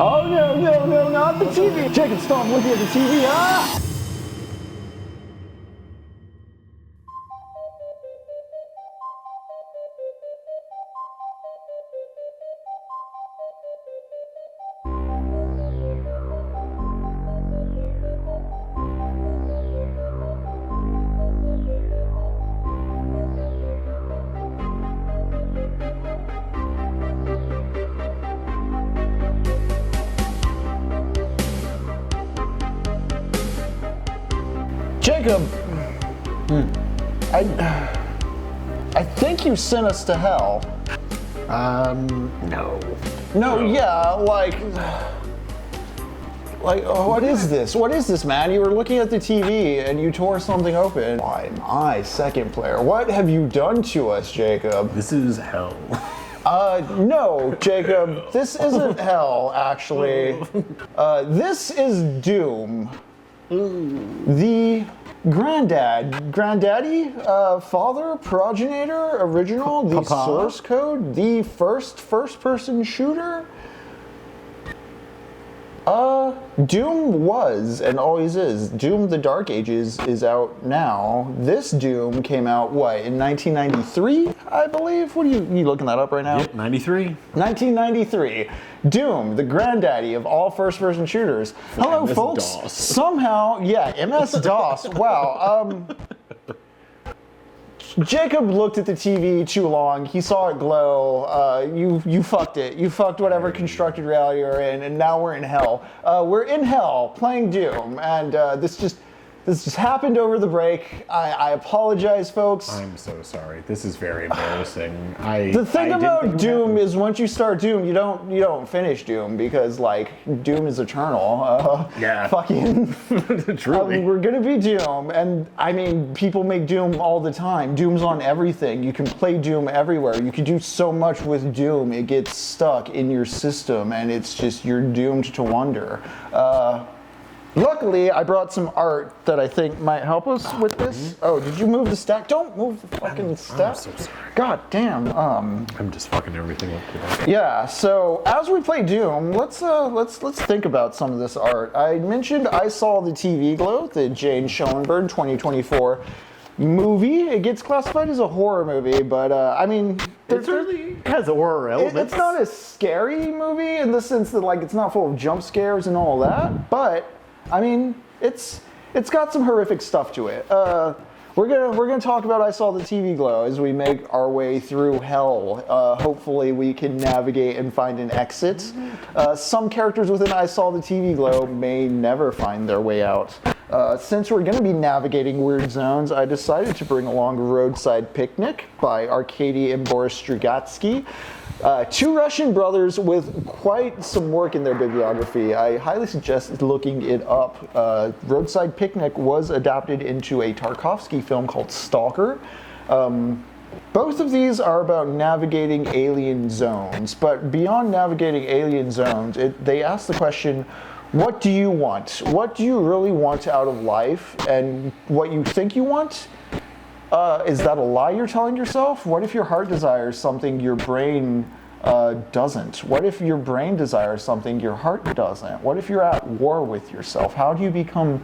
Oh no, not the TV. Jacob, stop looking at the TV. Ah! Jacob, I think you sent us to hell. No. No, yeah, like, what is this? What is this, man? You were looking at the TV and you tore something open. Why, my second player, what have you done to us, Jacob? This is hell. No, Jacob, this isn't hell, actually. This is Doom. The granddaddy, father, progenitor, original, the Papa? source code, the first-person shooter. Doom was and always is. Doom: The Dark Ages is out now. This Doom came out, what, in 1993, I believe? What are you looking that up right now? Yep, 93. 1993. Doom, the granddaddy of all first-person shooters. Hello, MS folks. DOS. Somehow, yeah, MS-DOS. Wow. Jacob looked at the TV too long. He saw it glow. You fucked it. You fucked whatever constructed reality you're in, and now we're in hell. We're in hell playing Doom, and this just happened over the break. I apologize, folks. I'm so sorry. This is very embarrassing. The thing about Doom is once you start Doom, you don't finish Doom because like Doom is eternal. Yeah. Fucking. Truly. We're gonna be Doom, and I mean people make Doom all the time. Doom's on everything. You can play Doom everywhere. You can do so much with Doom. It gets stuck in your system, and it's just you're doomed to wonder. Luckily, I brought some art that I think might help us with this. Oh, did you move the stack? Don't move the fucking stack. I'm so sorry. God damn. I'm just fucking everything up today. Yeah. So as we play Doom, let's think about some of this art. I mentioned I saw the TV Glow, the Jane Schoenbrun 2024 movie. It gets classified as a horror movie, but I mean, It certainly has horror elements. it's not a scary movie in the sense that like it's not full of jump scares and all that, but I mean, it's got some horrific stuff to it. We're gonna talk about I Saw the TV Glow as we make our way through hell. Hopefully, we can navigate and find an exit. Some characters within I Saw the TV Glow may never find their way out. Since we're gonna be navigating weird zones, I decided to bring along Roadside Picnic by Arkady and Boris Strugatsky. Two Russian brothers with quite some work in their bibliography. I highly suggest looking it up. Roadside Picnic was adapted into a Tarkovsky film called Stalker. Both of these are about navigating alien zones, but beyond navigating alien zones, they ask the question, what do you want? What do you really want out of life? And what you think you want? Is that a lie you're telling yourself? What if your heart desires something your brain doesn't? What if your brain desires something your heart doesn't? What if you're at war with yourself? How do you become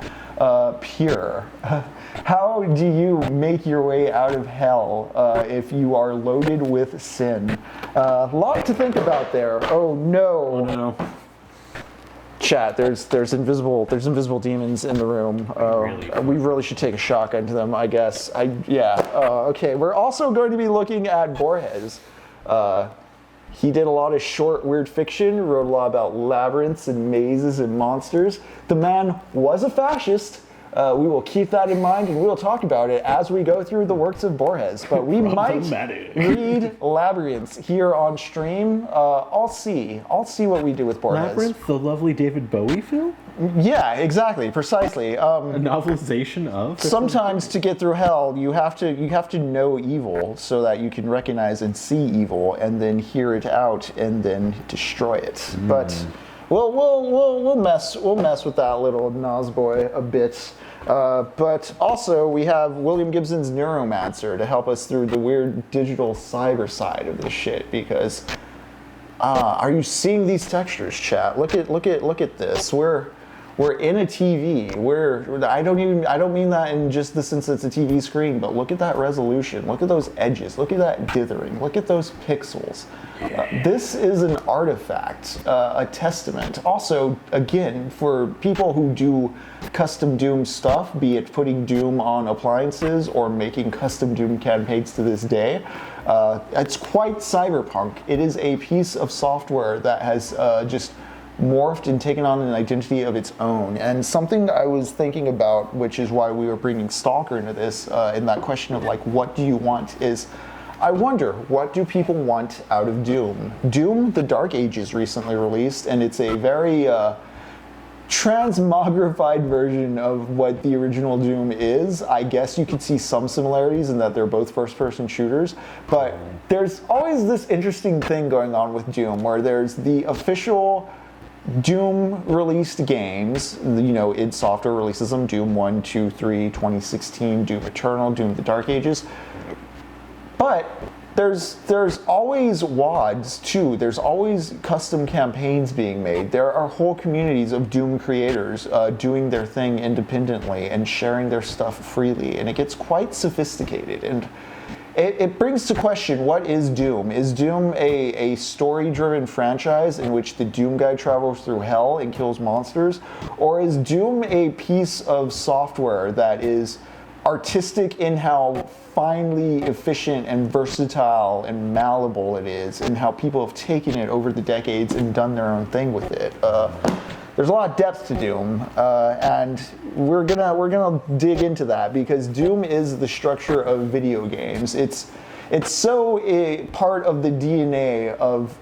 pure? How do you make your way out of hell if you are loaded with sin? A lot to think about there. Oh no. Oh no. Chat, there's invisible demons in the room. We really should take a shotgun to them, I guess. Okay, we're also going to be looking at Borges. He did a lot of short, weird fiction, wrote a lot about labyrinths and mazes and monsters. The man was a fascist. We will keep that in mind and we'll talk about it as we go through the works of Borges. But we might read Labyrinths here on stream. I'll see what we do with Borges. Labyrinth, the lovely David Bowie film? Yeah, exactly, precisely. A novelization of? Sometimes to get through hell, you have to know evil so that you can recognize and see evil and then hear it out and then destroy it. But we'll mess with that little Nosboy a bit. But also we have William Gibson's Neuromancer to help us through the weird digital cyber side of this shit because Are you seeing these textures, chat? Look at this. We're in a TV. I don't mean that in just the sense that it's a TV screen, but look at that resolution. Look at those edges. Look at that dithering. Look at those pixels. This is an artifact, a testament. Also, again, for people who do custom Doom stuff, be it putting Doom on appliances or making custom Doom campaigns to this day, it's quite cyberpunk. It is a piece of software that has just morphed and taken on an identity of its own. And something I was thinking about, which is why we were bringing Stalker into this, in that question of like, what do you want, is I wonder, what do people want out of Doom? Doom, The Dark Ages recently released, and it's a very transmogrified version of what the original Doom is. I guess you could see some similarities in that they're both first-person shooters, but there's always this interesting thing going on with Doom, where there's the official Doom released games, id Software releases them, Doom 1, 2, 3, 2016, Doom Eternal, Doom The Dark Ages. But there's always WADs too. There's always custom campaigns being made. There are whole communities of Doom creators doing their thing independently and sharing their stuff freely, and it gets quite sophisticated. And it brings to question, what is Doom? Is Doom a story-driven franchise in which the Doom guy travels through hell and kills monsters? Or is Doom a piece of software that is artistic in how finely efficient and versatile and malleable it is, and how people have taken it over the decades and done their own thing with it? There's a lot of depth to Doom, and we're gonna dig into that, because Doom is the structure of video games. It's so a part of the DNA of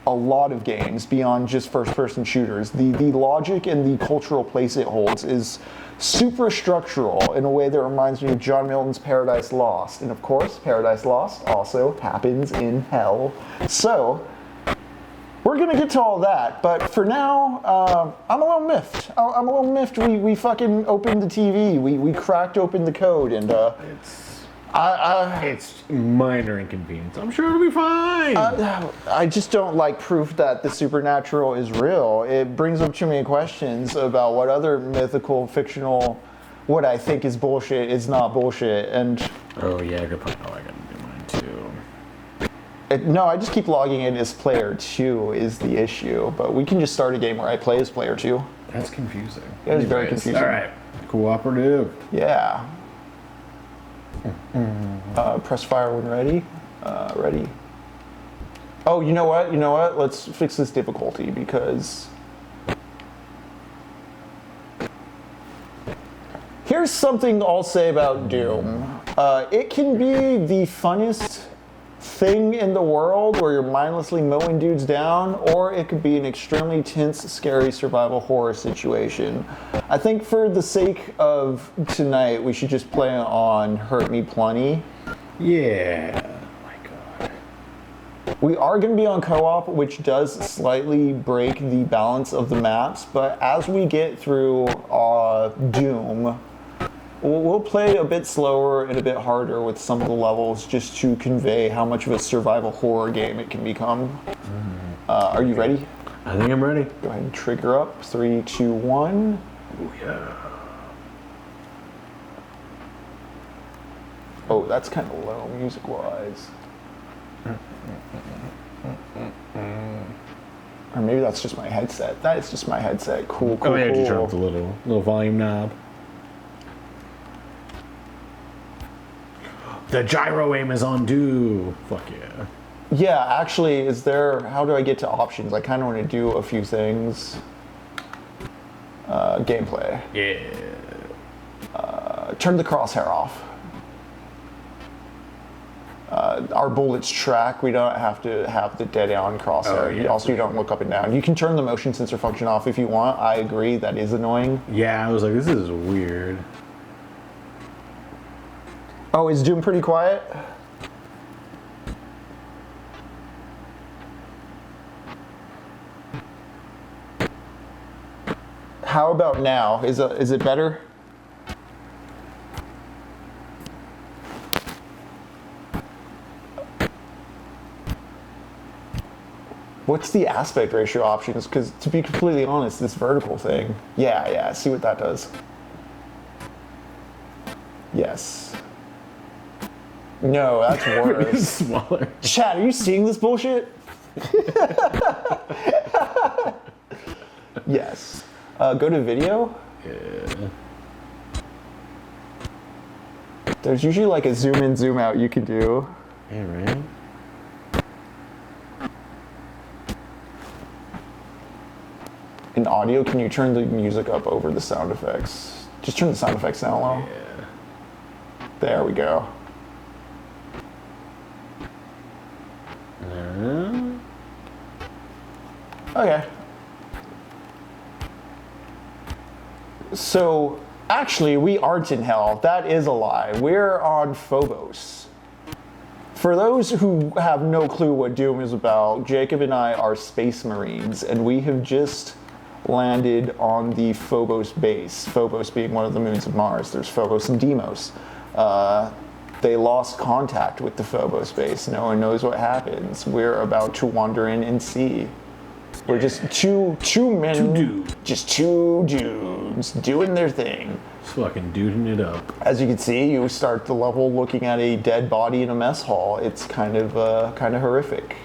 a lot of games beyond just first-person shooters. The logic and the cultural place it holds is super structural in a way that reminds me of John Milton's Paradise Lost. And of course, Paradise Lost also happens in hell. So we're gonna get to all that, but for now, I'm a little miffed. I'm a little miffed. We fucking opened the TV. We cracked open the code, and it's minor inconvenience. I'm sure it'll be fine. I just don't like proof that the supernatural is real. It brings up too many questions about what other mythical, fictional, what I think is bullshit is not bullshit. And oh yeah, good point. Oh, I gotta do mine too. No, I just keep logging in as player 2 is the issue, but we can just start a game where I play as player 2. That's confusing. It is very confusing. All right, cooperative. Yeah. Press fire when ready. Ready. Oh, you know what? Let's fix this difficulty, because here's something I'll say about Doom. It can be the funnest thing in the world where you're mindlessly mowing dudes down, or it could be an extremely tense, scary survival horror situation. I think for the sake of tonight, we should just play on Hurt Me Plenty. Yeah. Oh my god. We are going to be on co-op, which does slightly break the balance of the maps, but as we get through Doom, we'll play a bit slower and a bit harder with some of the levels, just to convey how much of a survival horror game it can become. Are you ready? I think I'm ready. Go ahead and trigger up. 3, 2, 1. Oh yeah. Oh, that's kind of low music-wise. Or maybe that's just my headset. That is just my headset. Cool, cool, oh yeah, cool. just turn off the little volume knob. The gyro aim is on do. Fuck yeah. Yeah, actually, how do I get to options? I kind of want to do a few things. Gameplay. Yeah. Turn the crosshair off. Our bullets track. We don't have to have the dead on crosshair. Oh, yeah, Also, you don't look up and down. You can turn the motion sensor function off if you want. I agree, that is annoying. Yeah, I was like, this is weird. Oh, is Doom pretty quiet? How about now? Is it better? what's the aspect ratio options? Because to be completely honest, this vertical thing. Yeah, see what that does. Yes. No, that's worse. Smaller. Chad, are you seeing this bullshit? Yes. Go to video. Yeah. There's usually like a zoom in, zoom out you can do. Yeah, right? In audio, can you turn the music up over the sound effects? Just turn the sound effects down low. Yeah. There we go. Okay. So, actually, we aren't in hell. That is a lie. We're on Phobos. For those who have no clue what Doom is about, Jacob and I are space marines, and we have just landed on the Phobos base. Phobos being one of the moons of Mars. There's Phobos and Deimos. They lost contact with the Phobos base. No one knows what happens. We're about to wander in and see. We're just two men, just two dudes doing their thing. Just fucking duding it up. As you can see, you start the level looking at a dead body in a mess hall. It's kind of horrific.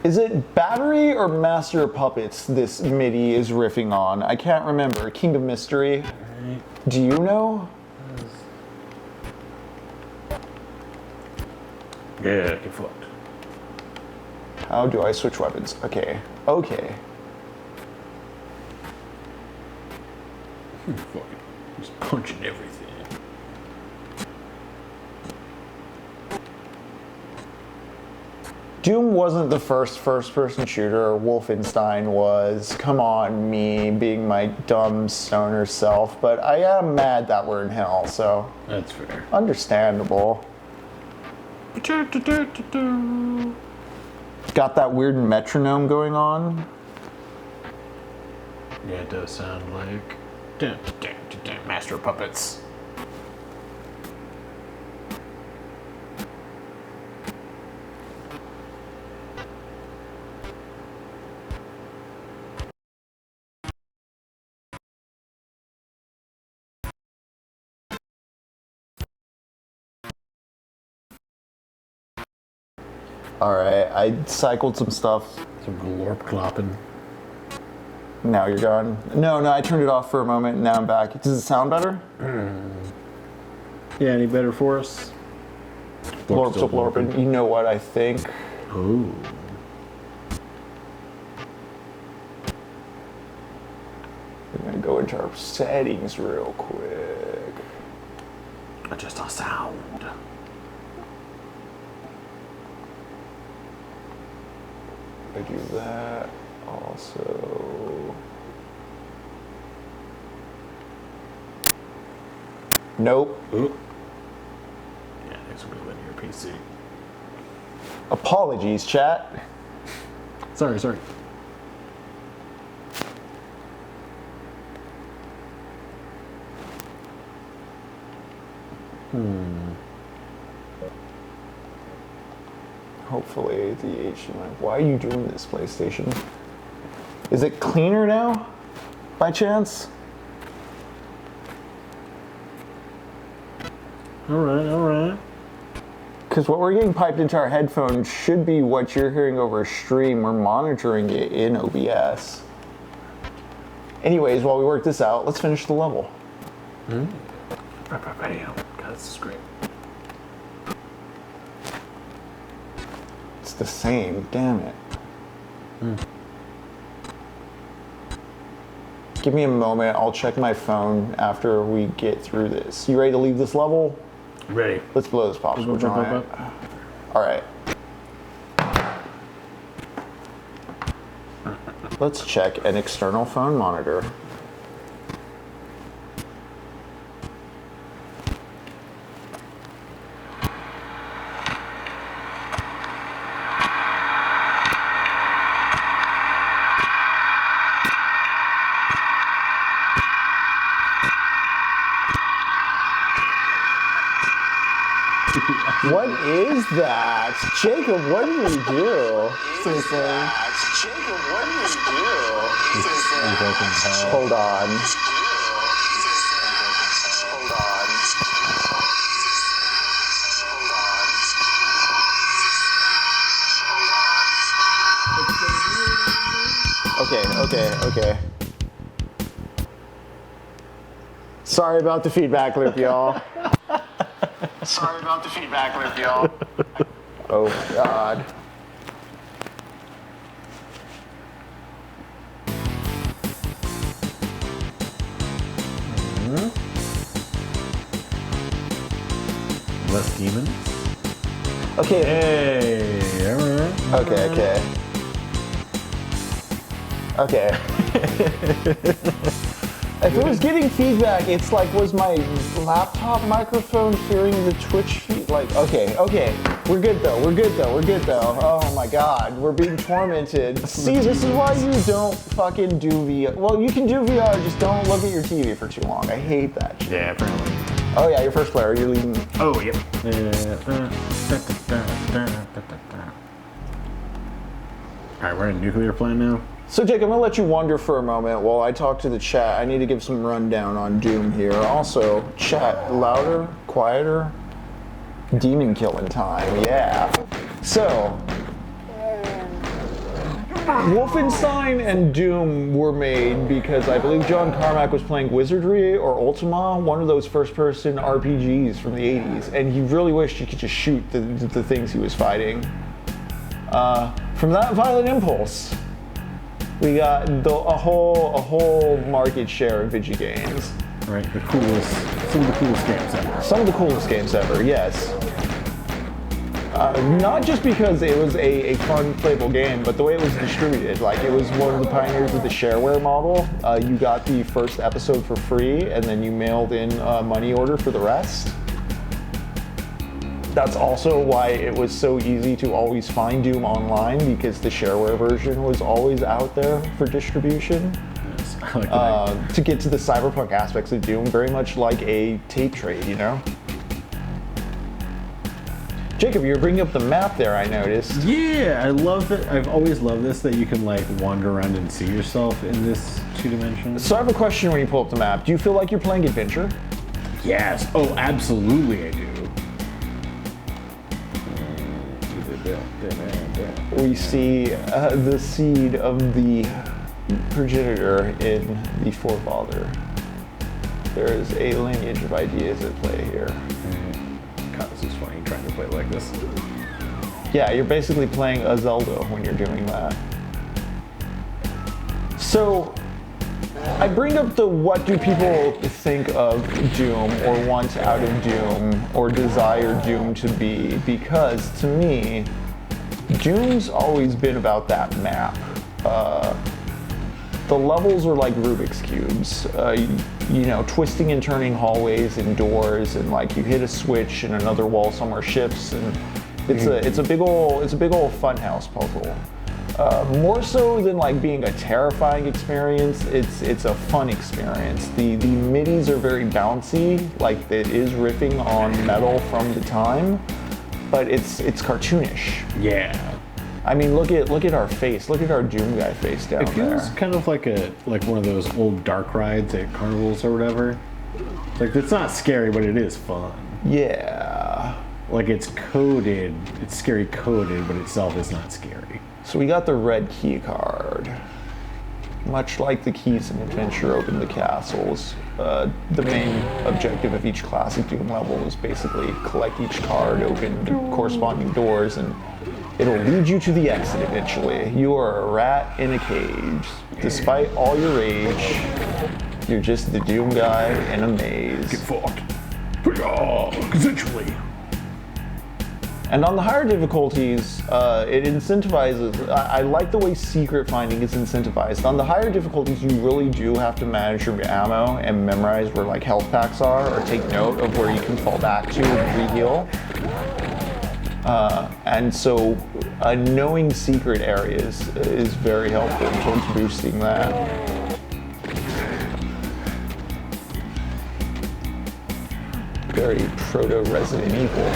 Is it Battery or Master of Puppets this MIDI is riffing on? I can't remember. Kingdom Mystery. Right. Do you know? Yeah, get fucked. How do I switch weapons? Okay. Fucking just punching everything. Doom wasn't the first-person shooter. Wolfenstein was. Come on, me being my dumb stoner self. But I am mad that we're in hell, so. That's fair. Understandable. Got that weird metronome going on. Yeah, it does sound like Master of Puppets. Alright, I cycled some stuff. Some glorp clopping. Now you're gone. No, I turned it off for a moment, now I'm back. Does it sound better? Yeah, any better for us? Blorp, still blorping. You know what I think? Ooh. We're gonna go into our settings real quick. Just a sound. I do that also. Nope. Ooh. Yeah, thanks for letting your PC. Apologies, chat. Sorry. Hopefully the HDMI. Why are you doing this, PlayStation? Is it cleaner now, by chance? All right. Because what we're getting piped into our headphones should be what you're hearing over a stream. We're monitoring it in OBS. Anyways, while we work this out, let's finish the level. Bam. God, this is great. It's the same, damn it. Give me a moment, I'll check my phone after we get through this. You ready to leave this level? Ready. Let's blow this popsicle giant. Alright. Let's check an external phone monitor. What is that? Jacob, what did we do? So sorry. Jacob, what did we do? Hold Hold on. Okay. Sorry about the feedback loop, y'all. Oh, God. Less demons. Okay. Hey. Okay. If it was getting feedback, it's like, was my laptop microphone hearing the Twitch feed? Like, okay. We're good though. Oh my God, we're being tormented. See, this is why you don't fucking do VR. Well, you can do VR, just don't look at your TV for too long. I hate that shit. Yeah, apparently. Oh yeah, your first player, you're leading. Oh, yep. Alright, we're in nuclear plant now. So Jake, I'm gonna let you wander for a moment while I talk to the chat. I need to give some rundown on Doom here. Also, chat, louder, quieter, demon killing time, yeah. So, Wolfenstein and Doom were made because I believe John Carmack was playing Wizardry or Ultima, one of those first-person RPGs from the 80s, and he really wished he could just shoot the things he was fighting. From that violent impulse, we got a whole market share of video games. Right, some of the coolest games ever. Some of the coolest games ever, yes. Not just because it was a fun, playable game, but the way it was distributed. Like, it was one of the pioneers of the shareware model. You got the first episode for free, and then you mailed in a money order for the rest. That's also why it was so easy to always find Doom online, because the shareware version was always out there for distribution. Yes, I like that. To get to the cyberpunk aspects of Doom, very much like a tape trade, you know? Jacob, you're bringing up the map there, I noticed. Yeah, I love it. I've always loved this, that you can like wander around and see yourself in this 2 dimensions. So I have a question when you pull up the map. Do you feel like you're playing adventure? Yes. Oh, absolutely I do. We see the seed of the progenitor in the forefather. There is a lineage of ideas at play here. God, this is funny trying to play like this. Yeah, you're basically playing a Zelda when you're doing that. So, I bring up the what do people think of Doom or want out of Doom or desire Doom to be, because to me, Doom's always been about that map. The levels are like Rubik's Cubes, you know, twisting and turning hallways and doors, and like you hit a switch and another wall somewhere shifts, and it's a big ol' funhouse puzzle. More so than like being a terrifying experience, it's a fun experience. The midis are very bouncy, like it is riffing on metal from the time, but it's cartoonish. Yeah. I mean, look at our face. Look at our Doom guy face down there. It feels kind of like one of those old dark rides at carnivals or whatever. Like, it's not scary, but it is fun. Yeah. Like, it's coded, it's scary coded, but itself is not scary. So we got the red key card. Much like the keys in Adventure Open the Castles, the main objective of each classic Doom level is basically collect each card, open corresponding doors, and it'll lead you to the exit eventually. You are a rat in a cage. Despite all your rage, you're just the Doom guy in a maze. Get fucked. Consensually. And on the higher difficulties, it incentivizes, I like the way secret finding is incentivized. On the higher difficulties, you really do have to manage your ammo and memorize where like health packs are, or take note of where you can fall back to and re-heal. And so knowing secret areas is very helpful towards boosting that. Very proto-Resident Evil.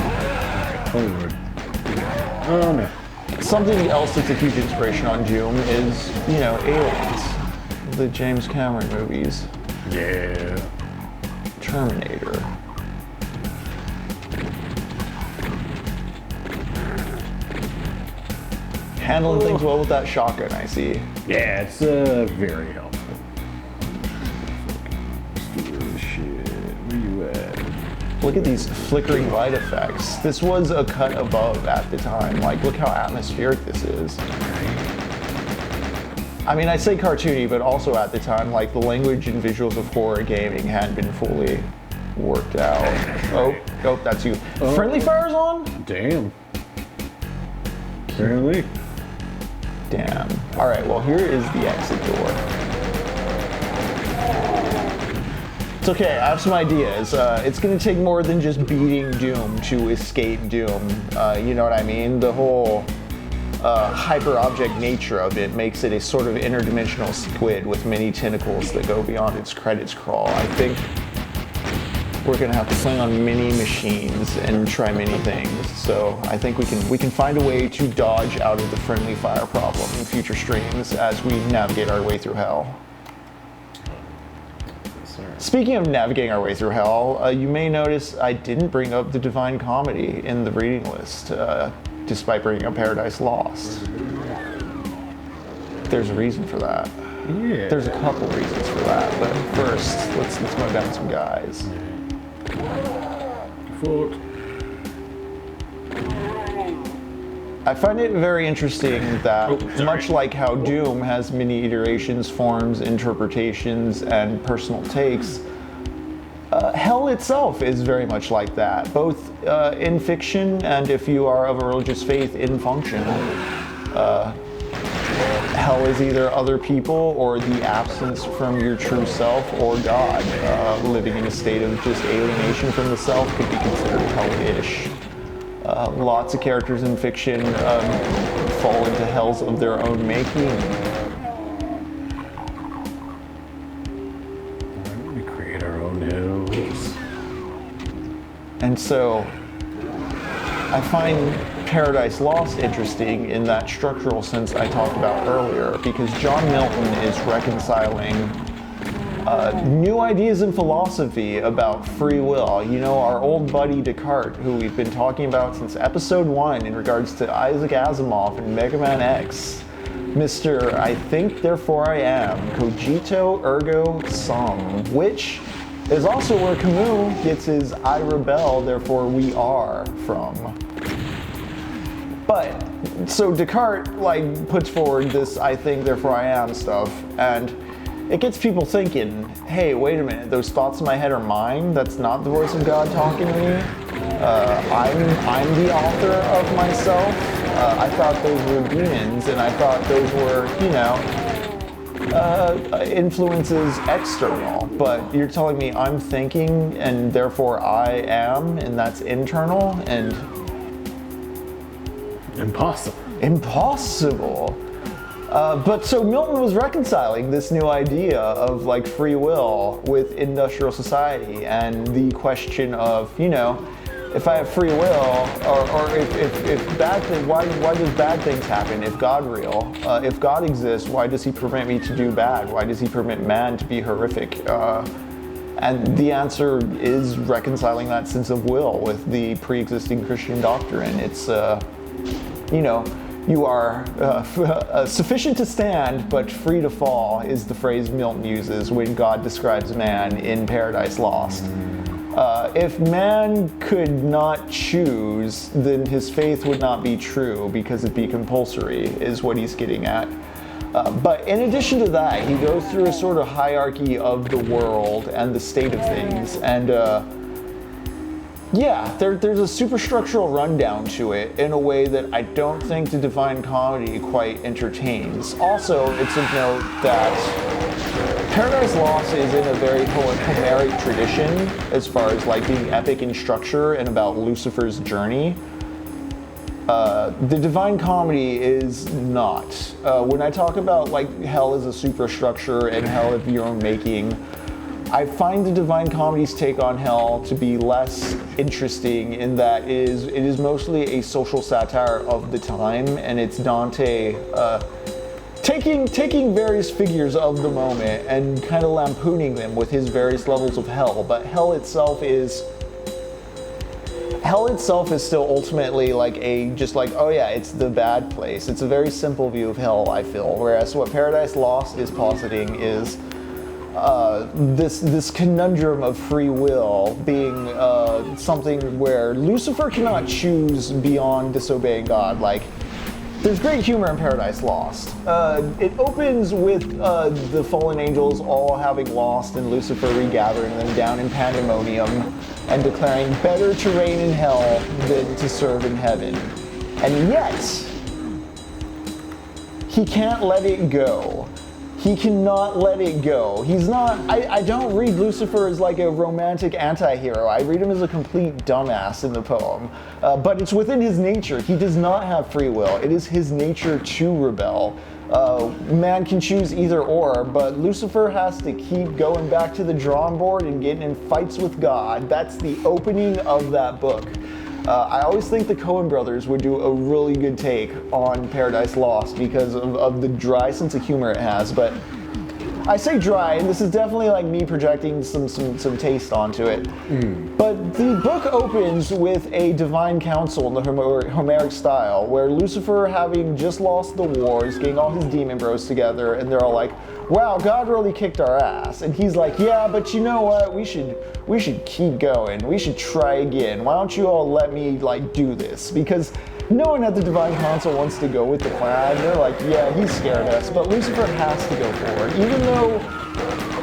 forward. Oh no. Something else that's a huge inspiration on Doom is, Aliens. The James Cameron movies. Yeah. Terminator. Handling things well with that shotgun, I see. Yeah, it's very helpful. Shit, where you at? Look at these flickering light effects. This was a cut above at the time. Like, look how atmospheric this is. I mean, I say cartoony, but also at the time, like, the language and visuals of horror gaming hadn't been fully worked out. Oh, that's you. Oh. Friendly fire's on? Damn. Apparently. Damn. All right, well, here is the exit door. It's okay, I have some ideas. It's gonna take more than just beating Doom to escape Doom. You know what I mean? The whole hyper-object nature of it makes it a sort of interdimensional squid with many tentacles that go beyond its credits crawl. I think we're gonna have to play on many machines and try many things. So I think we can find a way to dodge out of the friendly fire problem in future streams as we navigate our way through hell. Speaking of navigating our way through hell, you may notice I didn't bring up the Divine Comedy in the reading list, despite bringing up Paradise Lost. There's a reason for that. Yeah. There's a couple reasons for that, but first, let's mow down some guys. Foot. I find it very interesting that, much like how Doom has many iterations, forms, interpretations, and personal takes, Hell itself is very much like that, both in fiction and, if you are of a religious faith, in function. Hell is either other people or the absence from your true self or God. Living in a state of just alienation from the self could be considered hellish. Lots of characters in fiction fall into hells of their own making. We create our own hells. And so I find Paradise Lost interesting in that structural sense I talked about earlier, because John Milton is reconciling new ideas in philosophy about free will. You know, our old buddy Descartes, who we've been talking about since episode 1 in regards to Isaac Asimov and Mega Man X. Mr. I think, therefore I am, cogito ergo sum, which is also where Camus gets his I rebel, therefore we are from. But, so Descartes, puts forward this I think, therefore I am stuff, and it gets people thinking, hey, wait a minute, those thoughts in my head are mine? That's not the voice of God talking to me? I'm the author of myself? I thought those were demons, and I thought those were, influences external. But you're telling me I'm thinking, and therefore I am, and that's internal, and... Impossible. But so Milton was reconciling this new idea of free will with industrial society and the question of, if I have free will, or if bad things, why does bad things happen? If God real, if God exists, why does he permit me to do bad? Why does he permit man to be horrific? And the answer is reconciling that sense of will with the pre-existing Christian doctrine. It's, you are sufficient to stand, but free to fall is the phrase Milton uses when God describes man in Paradise Lost. If man could not choose, then his faith would not be true because it'd be compulsory, is what he's getting at. But in addition to that, he goes through a sort of hierarchy of the world and the state of things, and there's a superstructural rundown to it in a way that I don't think the Divine Comedy quite entertains. Also, it's a note that Paradise Lost is in a very Homeric tradition as far as being epic in structure and about Lucifer's journey. The Divine Comedy is not. When I talk about hell as a superstructure and hell of your own making, I find the Divine Comedy's take on hell to be less interesting in that it is mostly a social satire of the time, and it's Dante taking various figures of the moment and kind of lampooning them with his various levels of hell. But hell itself is still ultimately like oh yeah, it's the bad place. It's a very simple view of hell, I feel. Whereas what Paradise Lost is positing is this conundrum of free will being something where Lucifer cannot choose beyond disobeying God. Like, there's great humor in Paradise Lost. It opens with the fallen angels all having lost and Lucifer regathering them down in pandemonium and declaring better to reign in hell than to serve in heaven. And yet, he can't let it go. He cannot let it go. He's not, I don't read Lucifer as like a romantic anti-hero. I read him as a complete dumbass in the poem. But it's within his nature. He does not have free will. It is his nature to rebel. Man can choose either or, but Lucifer has to keep going back to the drawing board and getting in fights with God. That's the opening of that book. I always think the Coen brothers would do a really good take on Paradise Lost because of the dry sense of humor it has. But I say dry, and this is definitely like me projecting some taste onto it. But the book opens with a divine council in the Homeric style, where Lucifer, having just lost the wars, getting all his demon bros together, and they're all like, wow, God really kicked our ass. And he's like, yeah, but you know what? We should keep going. We should try again. Why don't you all let me like do this? Because no one at the Divine Council wants to go with the plan. They're like, yeah, he scared us, but Lucifer has to go forward. Even though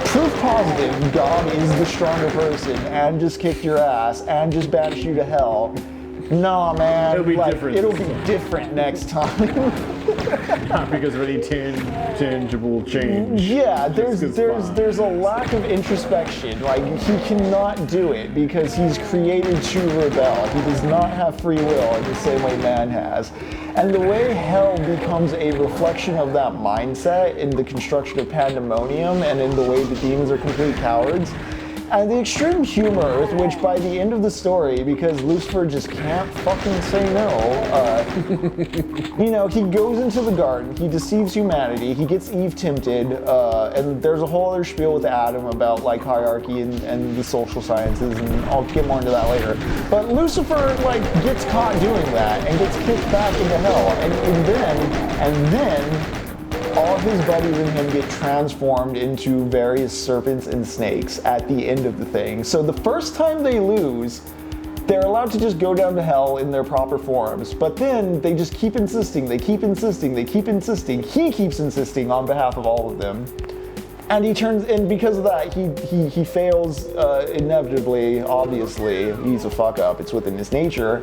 proof positive, God is the stronger person and just kicked your ass and just banished you to hell. Nah, man. It'll be different. It'll be different next time. Not because of any tangible change. Yeah, there's a lack of introspection. Like, he cannot do it because he's created to rebel. He does not have free will in the same way man has. And the way hell becomes a reflection of that mindset in the construction of pandemonium and in the way the demons are complete cowards. And the extreme humor with which by the end of the story, because Lucifer just can't fucking say no, you know, he goes into the garden, he deceives humanity, he gets Eve tempted, and there's a whole other spiel with Adam about like hierarchy and the social sciences, and I'll get more into that later. But Lucifer like gets caught doing that and gets kicked back into hell, and then all his buddies and him get transformed into various serpents and snakes at the end of the thing. So the first time they lose, they're allowed to just go down to hell in their proper forms. But then they just keep insisting, they keep insisting, they keep insisting. He keeps insisting on behalf of all of them. And and because of that, he fails inevitably, obviously. He's a fuck up, it's within his nature.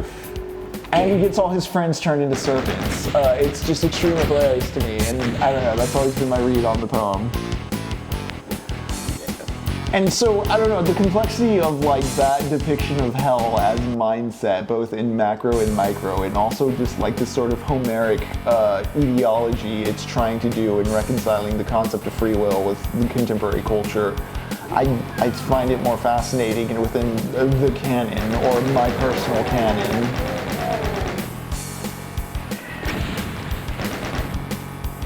And he gets all his friends turned into serpents. It's just extremely hilarious to me, and I don't know, that's always been my read on the poem. And so, I don't know, the complexity of like that depiction of hell as mindset, both in macro and micro, and also just like this sort of Homeric ideology it's trying to do in reconciling the concept of free will with the contemporary culture, I find it more fascinating within the canon, or my personal canon.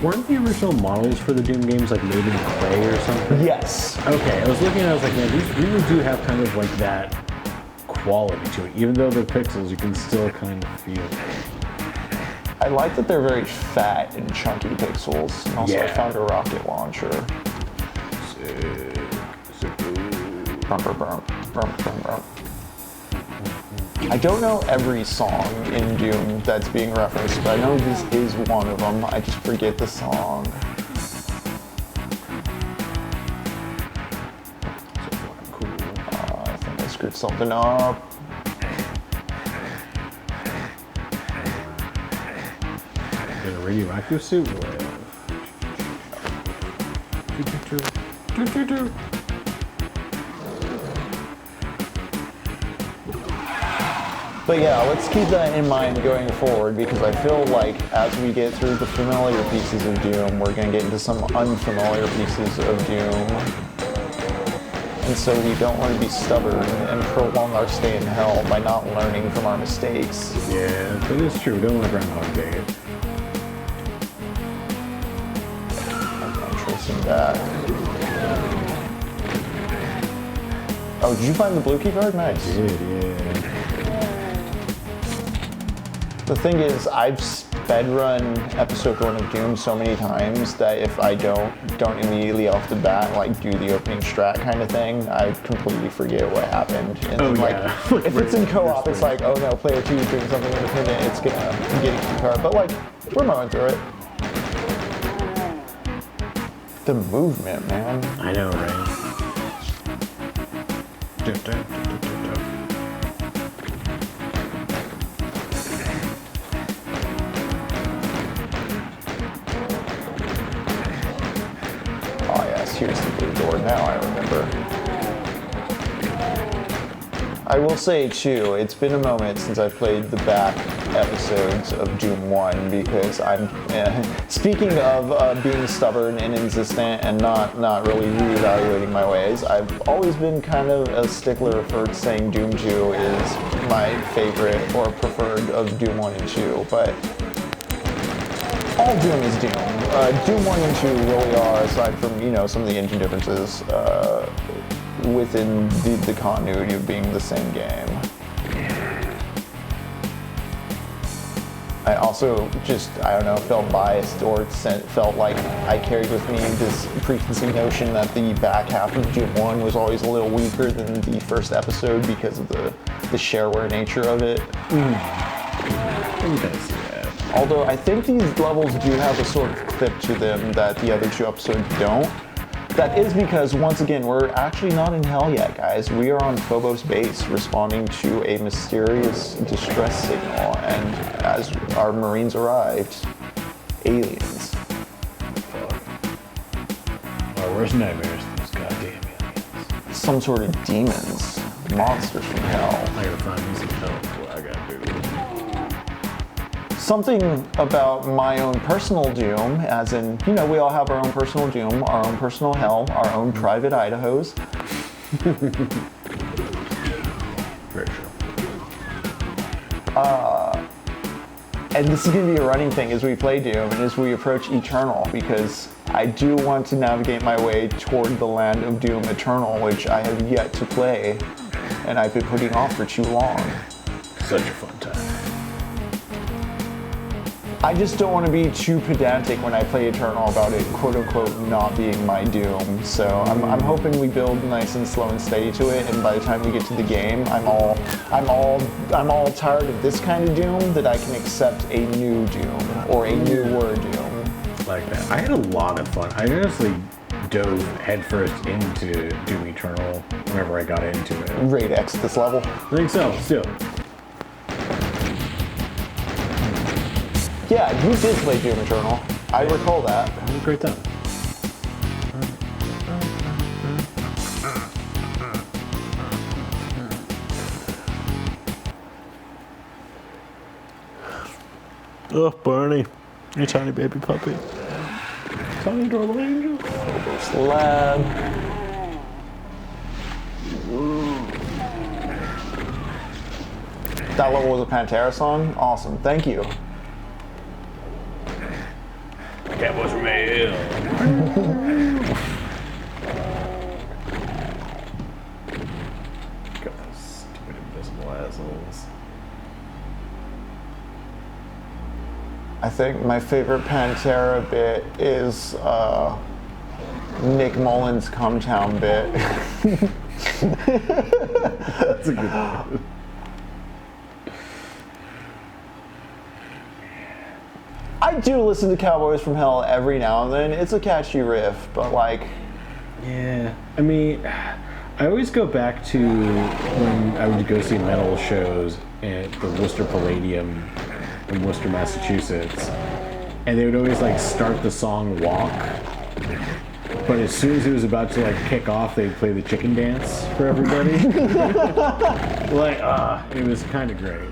Weren't the original models for the Doom games like made in clay or something? Yes. Okay, I was looking and I was like, man, these really do have kind of like that quality to it. Even though they're pixels, you can still kind of feel it. I like that they're very fat and chunky pixels. And also, I found a rocket launcher. I don't know every song in Doom that's being referenced, but I know this is one of them. I just forget the song. So fucking cool. I think I screwed something up. In a radioactive suit? But yeah, let's keep that in mind going forward, because I feel like as we get through the familiar pieces of Doom, we're going to get into some unfamiliar pieces of Doom. And so we don't want to be stubborn and prolong our stay in hell by not learning from our mistakes. Yeah, that is true. We don't want to Groundhog Day it. I'm tracing back. Oh, did you find the blue key card? Nice. I did, yeah. The thing is, I've sped-run episode 1 of Doom so many times that if I don't immediately off the bat like do the opening strat kind of thing, I completely forget what happened. And Oh, then, like, yeah. if it's in co-op, it's like, oh no, player 2 is doing something independent, it's gonna get a key card. But like, we're mowing through it. The movement, man. I know, right? Oh yes, here's the blue door. Now I remember. I will say too, it's been a moment since I played the back episodes of Doom 1 because I'm, speaking of being stubborn and insistent and not really reevaluating my ways, I've always been kind of a stickler for saying Doom 2 is my favorite or preferred of Doom 1 and 2, but all Doom is Doom. Doom 1 and 2 really are, aside from, some of the engine differences, within the continuity of being the same game. I also felt biased or felt like I carried with me this preconceived notion that the back half of Doom 1 was always a little weaker than the first episode because of the shareware nature of it. Although I think these levels do have a sort of clip to them that the other 2 episodes don't. That is because, once again, we're actually not in hell yet, guys. We are on Phobos base, responding to a mysterious distress signal, and as our Marines arrived, aliens. Our worst nightmares, these goddamn aliens. Some sort of demons, monsters from hell. I gotta find music help. What I gotta do. Something about my own personal Doom, as in, we all have our own personal Doom, our own personal hell, our own private Idahos. Very true. And this is going to be a running thing as we play Doom and as we approach Eternal, because I do want to navigate my way toward the land of Doom Eternal, which I have yet to play, and I've been putting off for too long. Such a fun time. I just don't want to be too pedantic when I play Eternal about it, quote unquote, not being my Doom. So I'm hoping we build nice and slow and steady to it, and by the time we get to the game, I'm all tired of this kind of Doom that I can accept a new Doom or a newer Doom. Like that. I had a lot of fun. I honestly dove headfirst into Doom Eternal whenever I got into it. Ready to exit this level? I think so, still. Yeah, you did play Doom Eternal. I recall that. It was a great time. Oh, Barney, you tiny baby puppy. Tiny adorable angel. Slab. That level was a Pantera song? Awesome, thank you. Cowboys from hell. God, those stupid invisible assholes. I think my favorite Pantera bit is Nick Mullins' Come Town bit. That's a good one. I do listen to Cowboys from Hell every now and then. It's a catchy riff, but like... Yeah, I mean, I always go back to when I would go see metal shows at the Worcester Palladium in Worcester, Massachusetts, and they would always like start the song Walk, but as soon as it was about to like kick off, they'd play the chicken dance for everybody. Like, it was kind of great.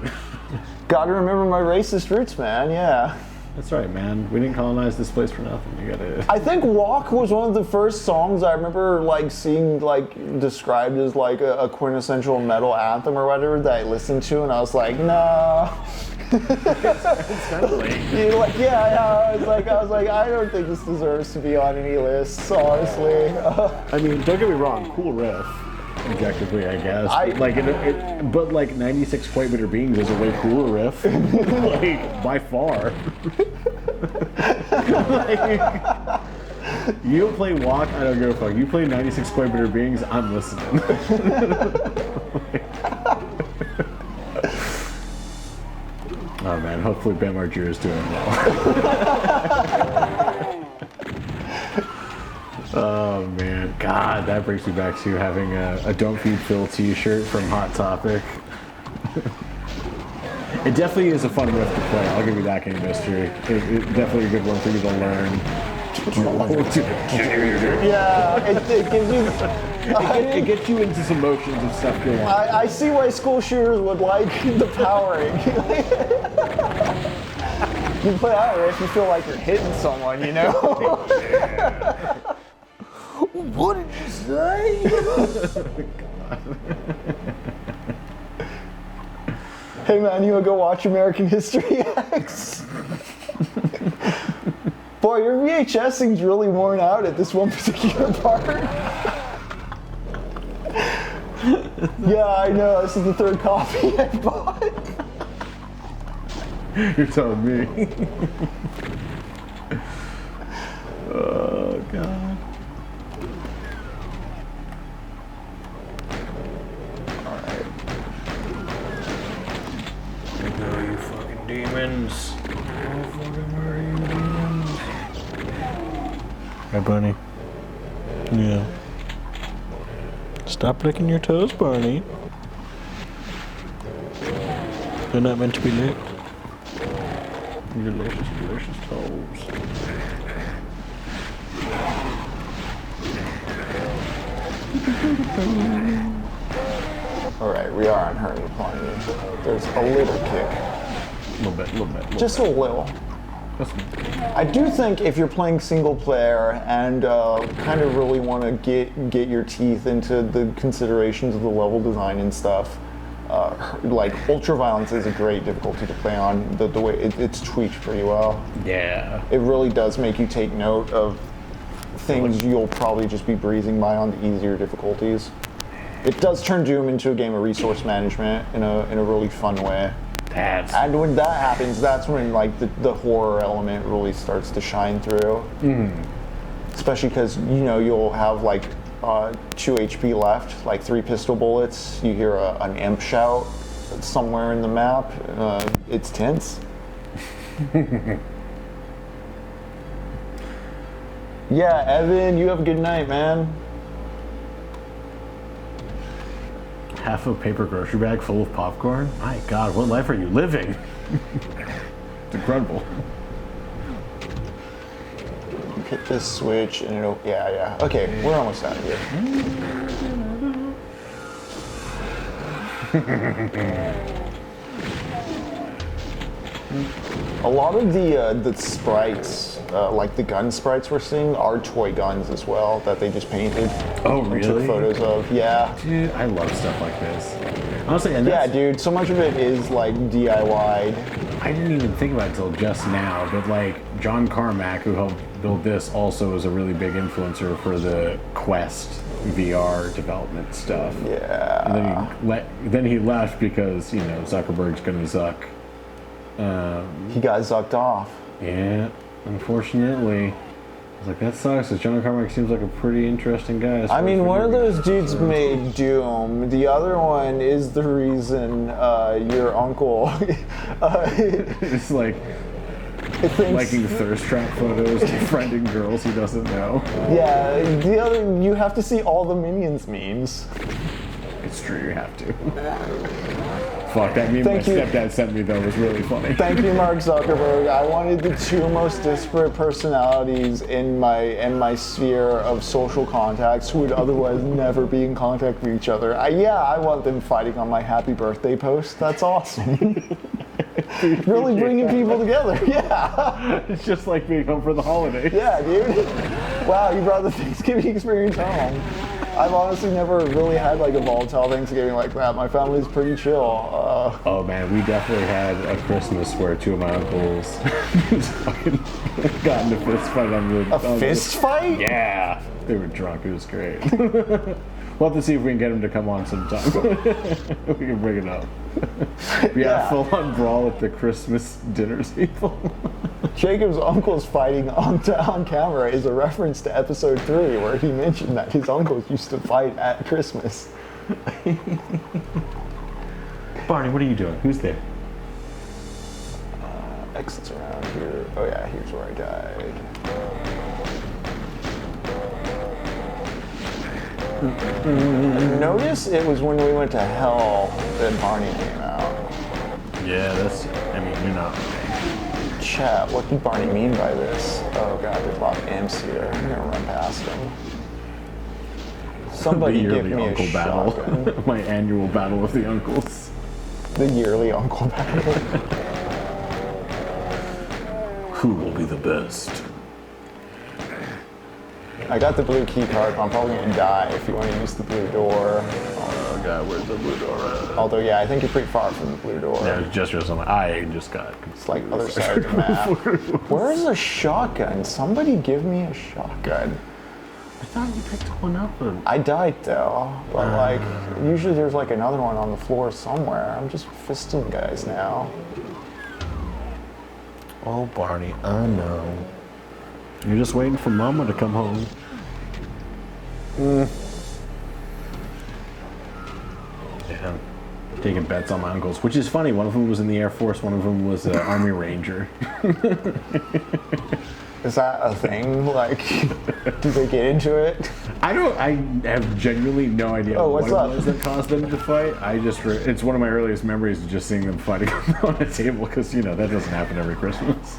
Gotta remember my racist roots, man, yeah. That's right, man. We didn't colonize this place for nothing. You gotta. I think Walk was one of the first songs I remember like seeing like described as like a quintessential metal anthem or whatever that I listened to, and I was like, no. It's kind of lame. You're like, yeah, I was like, I don't think this deserves to be on any lists, honestly. I mean, don't get me wrong, cool riff. Objectively, I guess. But like 96 Quite Bitter Beings is a way cooler riff. Like, by far. Like, you don't play Walk, I don't give a fuck. You play 96 Quite Bitter Beings, I'm listening. Oh man, hopefully Bam Margera is doing well. Oh man, God, that brings me back to having a Don't Feed Phil t-shirt from Hot Topic. It definitely is a fun riff to play, I'll give you that kind of mystery. It's definitely a good one for you to learn. Yeah, it gives you... It gets you into some motions of stuff going on. I see why school shooters would like the powering. You play that riff, you feel like you're hitting someone, you know? What did you say? Hey man, you wanna go watch American History X? Boy, your VHS thing's really worn out at this one particular part. Yeah, I know, this is the third copy I bought. You're telling me. Oh, God. Alright. Where are you fucking demons? Oh, fucking where are you demons? Hi, Bunny. Yeah. Stop licking your toes, Barney. They're not meant to be licked. Delicious, delicious toes. Alright, we are on Hurry Pony. There's a little kick. A little bit. Just a little. I do think if you're playing single player and kind of really want to get your teeth into the considerations of the level design and stuff, like Ultraviolence is a great difficulty to play on. The way it's tweaked pretty well. Yeah. It really does make you take note of things you'll probably just be breezing by on the easier difficulties. It does turn Doom into a game of resource management in a really fun way. And when that happens, that's when like the horror element really starts to shine through. Especially because you'll have like 2 HP left, like 3 pistol bullets. You hear an imp shout somewhere in the map. It's tense. Yeah, Evan, you have a good night, man. Half a paper grocery bag full of popcorn? My God, what life are you living? It's incredible. Hit this switch and it'll, yeah. Okay, we're almost out of here. A lot of the sprites, like the gun sprites we're seeing, are toy guns as well that they just painted. Oh, and really? took photos of, yeah. Dude, I love stuff like this. Honestly, and Yeah, dude, so much of it is like DIY'd. I didn't even think about it until just now, but like John Carmack, who helped build this, also is a really big influencer for the Quest VR development stuff. Yeah. And then he left because Zuckerberg's gonna zuck. He got zucked off. Yeah, unfortunately. I was like, that sucks, because John Carmack seems like a pretty interesting guy. I mean, one of those dudes made Doom. The other one is the reason your uncle It's like liking thirst trap photos, befriending girls he doesn't know. Yeah, the other, you have to see all the Minions memes. It's true, you have to. Fuck, that meme my stepdad sent me though was really funny. Thank you, Mark Zuckerberg. I wanted the 2 most disparate personalities in my sphere of social contacts who would otherwise never be in contact with each other. I want them fighting on my happy birthday post. That's awesome. Really bringing people together. Yeah. It's just like being home for the holidays. Yeah, dude. Wow, you brought the Thanksgiving experience home. I've honestly never really had like a volatile Thanksgiving like that. My family's pretty chill. Oh man, we definitely had a Christmas where two of my uncles fucking got in a fist fight on the... Fist fight? Yeah. They were drunk. It was great. We'll have to see if we can get him to come on sometime. We can bring it up. Yeah, full-on brawl at the Christmas dinner table. Jacob's uncles fighting on camera is a reference to episode 3 where he mentioned that his uncles used to fight at Christmas. Barney, what are you doing? Who's there? Exits around here. Oh yeah, here's where I died. Notice it was when we went to hell that Barney came out. Yeah, that's... I mean, you're not... Chat, what did Barney mean by this? Oh god, there's a lot of imps here. I'm gonna run past him. Somebody give me uncle a battle. shotgun. My annual battle of the uncles. The yearly uncle battle. Who will be the best? I got the blue key card, but I'm probably gonna die if you want to use the blue door. Oh god, where's the blue door at? Although, yeah, I think you're pretty far from the blue door. Yeah, it just was on my... I just got... It's like other side of the map. Where's a shotgun? Somebody give me a shotgun. I thought you picked one up. I died though, but like, usually there's like another one on the floor somewhere. I'm just fisting guys now. Oh, Barney, I know. You're just waiting for Mama to come home. Yeah. Taking bets on my uncles, which is funny. One of them was in the Air Force, one of them was an Army Ranger. Is that a thing? Like, do they get into it? I have genuinely no idea what it was that caused them to fight. It's one of my earliest memories of just seeing them fighting on a table, because, you know, that doesn't happen every Christmas.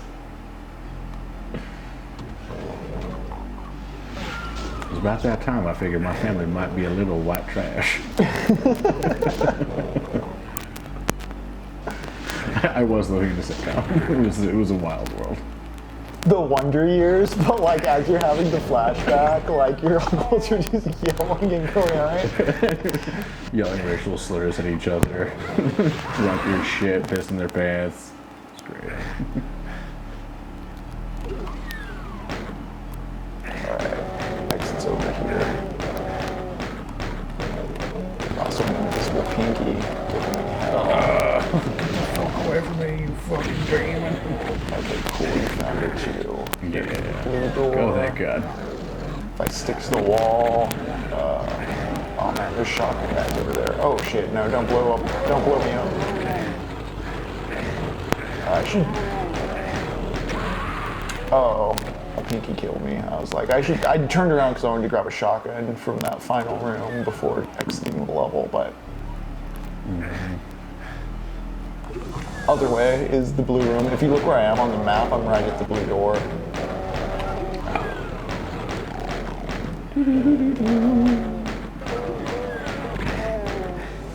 It was about that time I figured my family might be a little white trash. I was living in a sitcom. It was a wild world. The Wonder Years, but like as you're having the flashback, like your uncles are just yelling and going, Yelling racial slurs at each other. Drunk as shit, pissing their pants. It's great. Alright, exit's over here. Also an invisible pinky giving me hell. Fuck away from me, you fucking demon. Okay, cool, you found it too. Yeah. Blue door. Oh, thank God. If I stick to the wall, oh man, there's shotgun guys over there. Oh shit, no, don't blow up. Don't blow me up. I should... Oh, a pinky killed me. I was like, I turned around because I wanted to grab a shotgun from that final room before exiting the level, but... Other way is the blue room. If you look where I am on the map, I'm right at the blue door.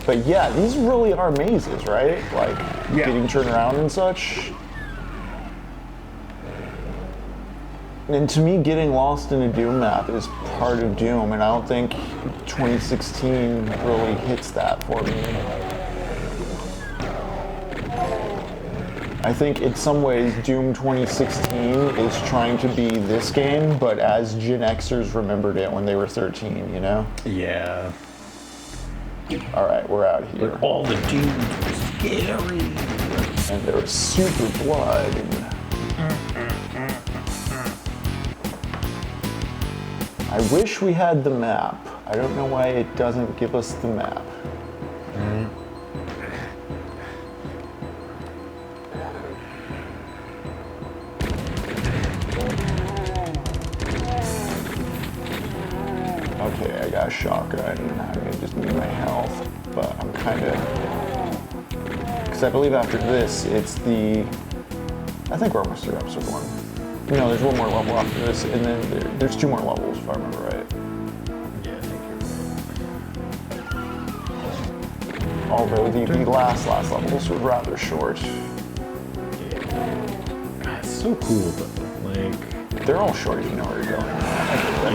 But yeah, these really are mazes, right? Like, getting turned around and such. And to me, getting lost in a Doom map is part of Doom, and I don't think 2016 really hits that for me. I think in some ways Doom 2016 is trying to be this game, but as Gen Xers remembered it when they were 13, you know? Yeah. Alright, we're out of here. But all the demons were scary. And there was super blood. I wish we had the map. I don't know why it doesn't give us the map. Okay, I got a shotgun. I'm gonna just need my health, but I'm kind of... Because I believe after this, it's the... I think we're almost through episode 1. No, there's one more level after this, and then there's 2 more levels, if I remember right. Yeah, I think you're right. Although the last levels were rather short. It's so cool though. Like, they're all short if you know where you're going.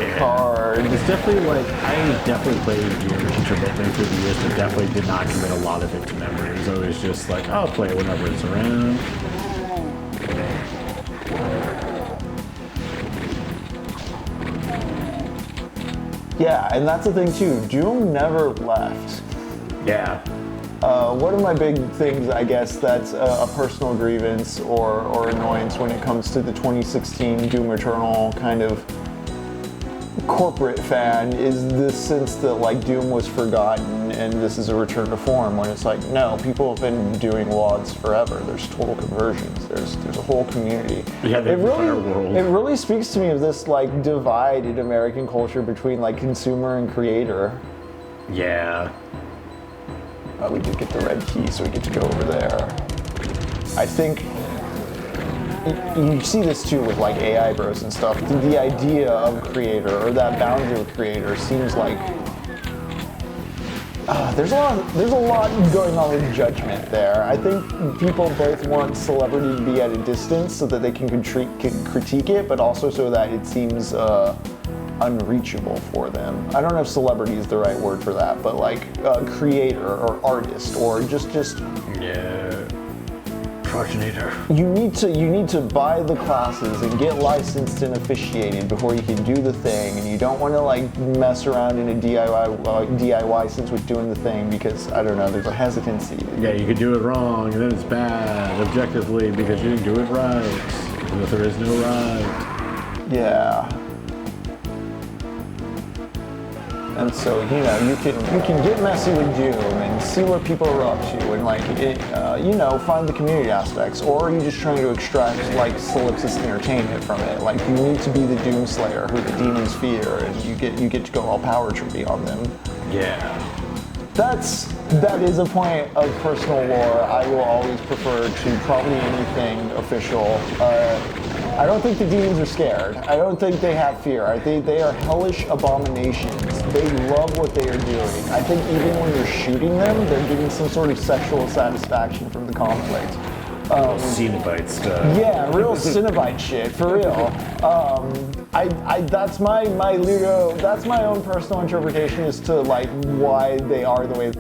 yeah. Card. It's definitely like, I definitely played games intermittently through the years, but definitely did not commit a lot of it to memory. It was always just like, I'll play it whenever it's around. Yeah, and that's the thing too. Doom never left. Yeah. One of my big things, I guess, that's a personal grievance or annoyance when it comes to the 2016 Doom Eternal kind of corporate fan is this sense that like Doom was forgotten and this is a return to form, when it's like, no, people have been doing WADs forever. There's total conversions. There's a whole community. Yeah, the entire world. It really speaks to me of this like divide in American culture between like consumer and creator. Yeah. We did get the red key, so we get to go over there. I think you see this too with like AI bros and stuff. The idea of creator or that boundary of creator seems like there's a lot going on with judgment there. I think people both want celebrity to be at a distance so that they can critique it, but also so that it seems unreachable for them. I don't know if celebrity is the right word for that, but like creator or artist or just yeah. Progenitor. You need to buy the classes and get licensed and officiated before you can do the thing, and you don't want to like mess around in a DIY sense with doing the thing because I don't know, there's a hesitancy. Yeah, you could do it wrong and then it's bad objectively because you didn't do it right. Even if there is no right. Yeah. And so, you know, you can get messy with Doom and see what people are up to and like, find the community aspects, or are you just trying to extract like solipsist entertainment from it? Like you need to be the Doom Slayer who the demons fear, and you get to go all power tree on them. Yeah. That is a point of personal lore. I will always prefer to probably anything official. I don't think the demons are scared. I don't think they have fear. I think they are hellish abominations. They love what they are doing. I think even when you're shooting them, they're getting some sort of sexual satisfaction from the conflict. Cenobite stuff. Yeah, real Cenobite shit, for real. That's my Ludo, that's my own personal interpretation as to like why they are the way.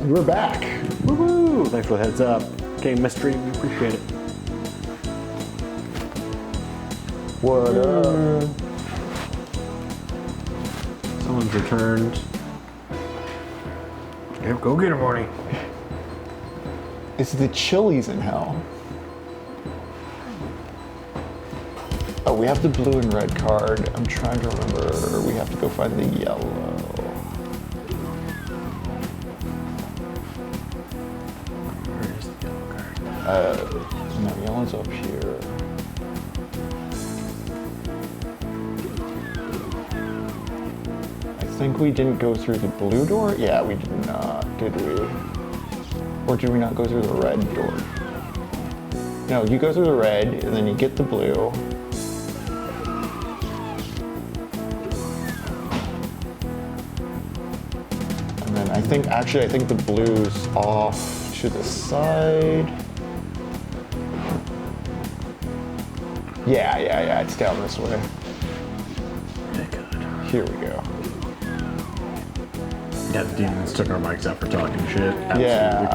We're back. Woohoo! Thanks for the heads up. Game mystery, we appreciate it. What up? Someone's returned. Yeah, go get him, Marty. It's the Chili's in hell. Oh, we have the blue and red card. I'm trying to remember. We have to go find the yellow. No, yellow's up here. I think we didn't go through the blue door? Yeah, we did not, did we? Or did we not go through the red door? No, you go through the red, and then you get the blue. And then I think the blue's off to the side. Yeah, it's down this way. Yeah, good. Here we go. Yeah, the demons took our mics out for talking shit. Yeah.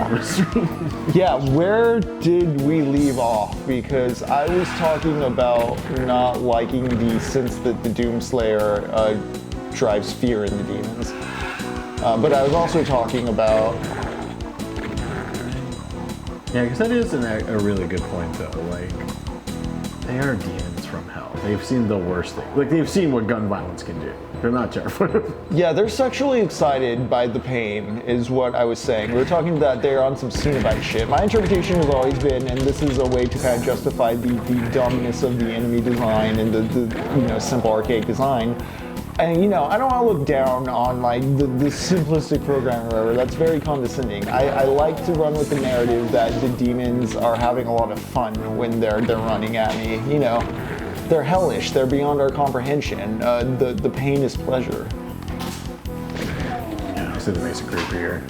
Yeah, where did we leave off? Because I was talking about not liking the sense that the Doomslayer drives fear in the demons. But I was also talking about... Yeah, because that is a really good point, though. Like, they are demons from hell. They've seen the worst thing. Like, they've seen what gun violence can do. They're not terrified of it. Yeah, they're sexually excited by the pain, is what I was saying. We were talking that they're on some Cenobite shit. My interpretation has always been, and this is a way to kind of justify the dumbness of the enemy design and the simple archaic design. And I don't want to look down on like the simplistic program or whatever. That's very condescending. I like to run with the narrative that the demons are having a lot of fun when they're running at me. They're hellish. They're beyond our comprehension. The pain is pleasure. Yeah, I see the basic group here.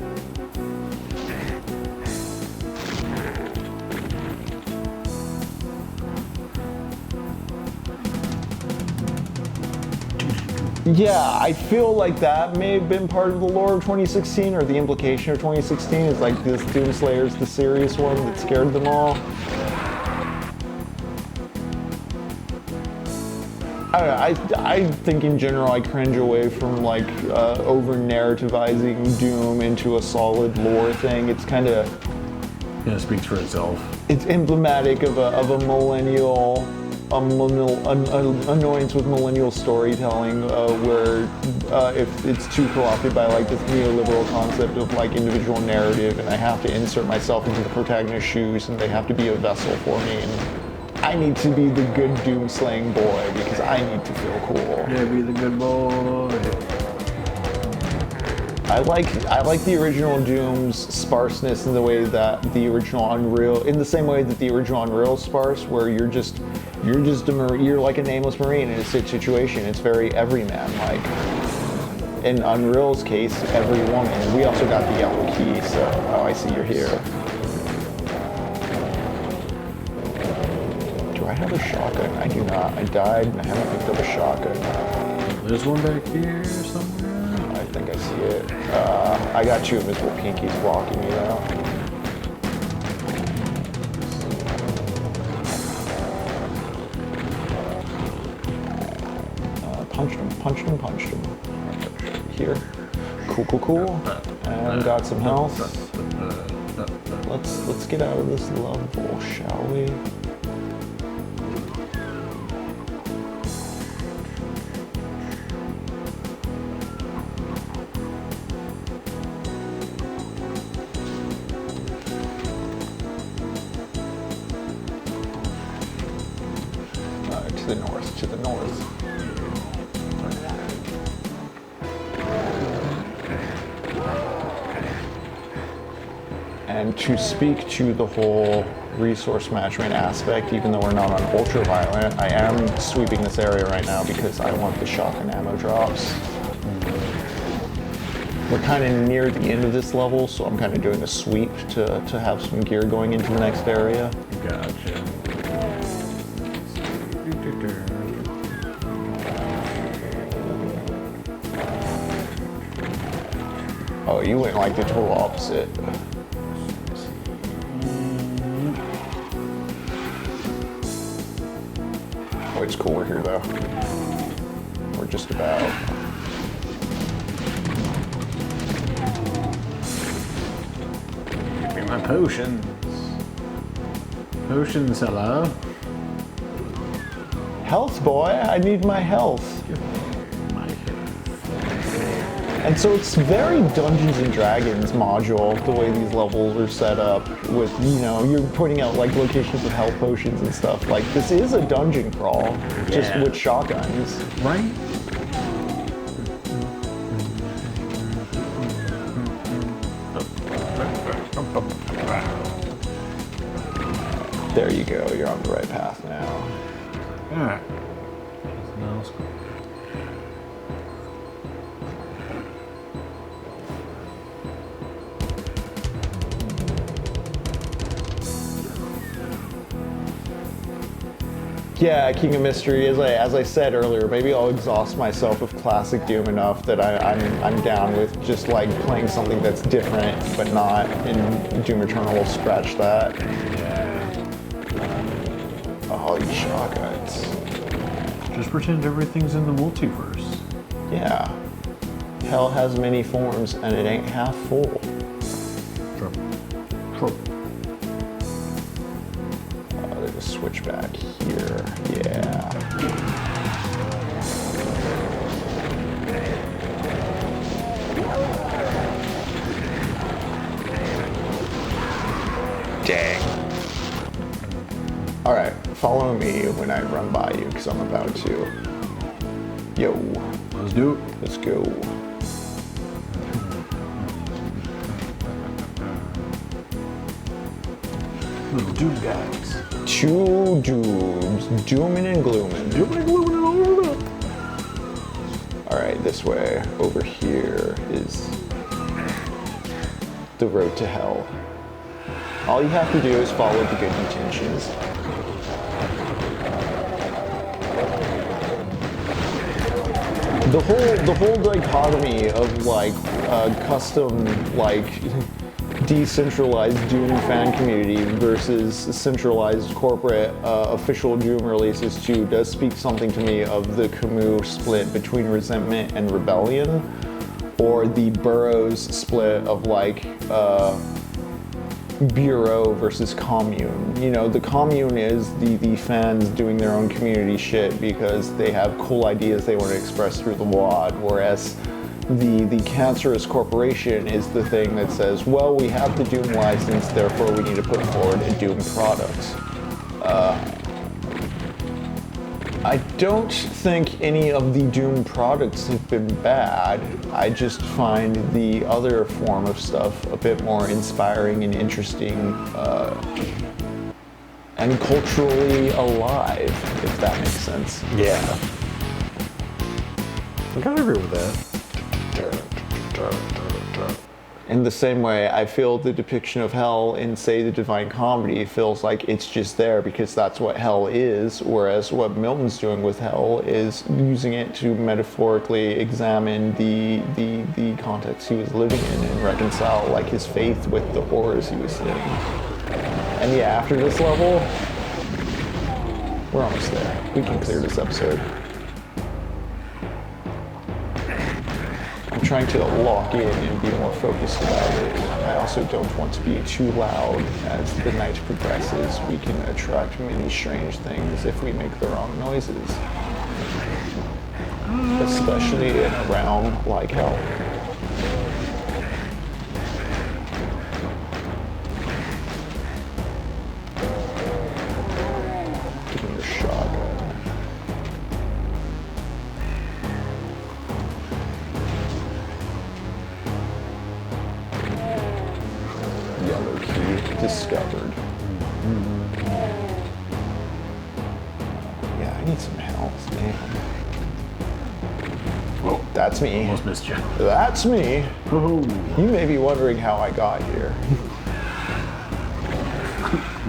Yeah, I feel like that may have been part of the lore of 2016, or the implication of 2016 is like this Doomslayer's the serious one that scared them all. I don't know, I think in general I cringe away from like over-narrativizing Doom into a solid lore thing. It's kind of... Yeah, it speaks for itself. It's emblematic of a millennial... annoyance with millennial storytelling, where if it's too co-opted by like this neoliberal concept of like individual narrative, and I have to insert myself into the protagonist's shoes, and they have to be a vessel for me, and I need to be the good doom-slaying boy because I need to feel cool. Yeah, be the good boy. I like the original Doom's sparseness in the way that the original Unreal, in the same way that the original Unreal is sparse, where you're like a nameless marine in a situation. It's very everyman like. In Unreal's case, every woman. We also got the yellow key, so I see you're here. Do I have a shotgun? I do not. I died and I haven't picked up a shotgun. There's one back here somewhere. I think I see it. I got two invisible pinkies blocking me now. Punched him. Here. Cool. And got some health. Let's get out of this level, shall we? To the north. And to speak to the whole resource management aspect, even though we're not on ultraviolet, I am sweeping this area right now because I want the shotgun ammo drops. We're kind of near the end of this level, so I'm kind of doing a sweep to have some gear going into the next area. Gotcha. Oh, you went like the total opposite. Oh, it's cool we're here though. We're just about. Give me my potions. Potions, hello? Health, boy, I need my health. And so it's very Dungeons and Dragons module, the way these levels are set up with, you're pointing out like locations with health potions and stuff. Like, this is a dungeon crawl, just with shotguns. Right? There you go, you're on the right path now. Alright. Yeah, King of Mystery, as I said earlier, maybe I'll exhaust myself with classic Doom enough that I'm down with just like playing something that's different, but not in Doom Eternal will scratch that. Oh, these shotguns. Just pretend everything's in the multiverse. Yeah. Hell has many forms and it ain't half full. True. They just switch back here. Yeah. Dang. Alright, follow me when I run by you, because I'm about to. Yo. Let's do it. Let's go. Little doom guys. Two dooms, dooming and glooming. Dooming and glooming and all that. Alright, this way. Over here is the road to hell. All you have to do is follow the good intentions. The whole dichotomy of like custom like decentralized Doom fan community versus centralized corporate official Doom releases too does speak something to me of the Camus split between resentment and rebellion, or the Burroughs split of like bureau versus commune. You know, the commune is the fans doing their own community shit because they have cool ideas they want to express through the WAD, whereas the cancerous corporation is the thing that says, well, we have the Doom license, therefore we need to put forward a Doom product. I don't think any of the Doom products have been bad. I just find the other form of stuff a bit more inspiring and interesting and culturally alive, if that makes sense. Yeah. I kind of agree with that. In the same way, I feel the depiction of hell in, say, the Divine Comedy feels like it's just there because that's what hell is, whereas what Milton's doing with hell is using it to metaphorically examine the context he was living in and reconcile like his faith with the horrors he was seeing. And yeah, after this level, we're almost there. We can clear this episode. I'm trying to lock in and be more focused about it. I also don't want to be too loud. As the night progresses, we can attract many strange things if we make the wrong noises. Especially in a realm like hell. Give me your shotgun. Yellow key discovered. Yeah, I need some health, man. Oh, That's me. almost missed you. That's me. Oh, You may be wondering how I got here.